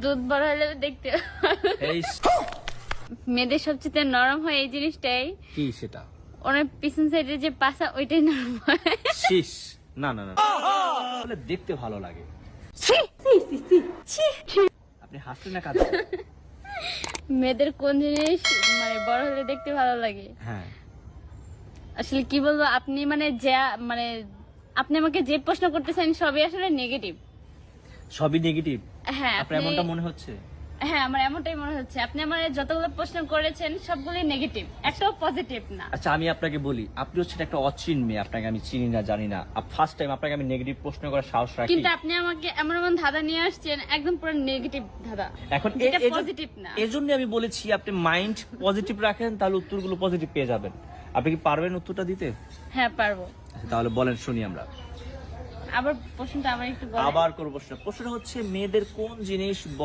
দুধ বড় হলে দেখতে এই মেয়েদের সবচেয়ে নরম হয় এই জিনিসটাই। কি সেটা? ওনার পিছন সাইডে যে পাছা ওইটাই নরম হয়। শীষ। না না না, তাহলে দেখতে ভালো লাগে। আপনি হাসছেন না কাঁদছেন? মেয়েদের কোন জিনিস মানে বড় হলে দেখতে ভালো লাগে? হ্যাঁ, আসলে কি বলবো, আপনি মানে যা মানে আপনি আমাকে যে প্রশ্ন করতেছেন সবই আসলে নেগেটিভ। সবই নেগেটিভ। হ্যাঁ আপনার এমনটা মনে হচ্ছে? হ্যাঁ, আমার এমনটাই মনে হচ্ছে। আপনি আমার যতগুলো প্রশ্ন করেছেন সবগুলোই নেগেটিভ, একটাও পজিটিভ না। আচ্ছা, আমি আপনাকে বলি, আপনি হচ্ছেন একটা অচিন মেয়ে, আপনাকে আমি চিনি না, জানি না। ফার্স্ট টাইম আপনাকে আমি নেগেটিভ প্রশ্ন করার সাহস রাখি। কিন্তু আপনি আমাকে এমন এমন ধাঁধা নিয়ে আসছেন, একদম পুরো নেগেটিভ ধাঁধা। এখন এটা পজিটিভ না। এজন্য আমি বলেছি আপনি মাইন্ড পজিটিভ রাখেন, তাহলে উত্তরগুলো পজিটিভ পেয়ে যাবেন। আপনি কি পারবেন উত্তরটা দিতে? হ্যাঁ পারবো। আচ্ছা, তাহলে বলেন, শুনি আমরা। আবার প্রশ্নটা আবার একটু বলেন। আবার কোন প্রশ্ন? প্রশ্নটা হচ্ছে মেয়েদের কোন জিনিস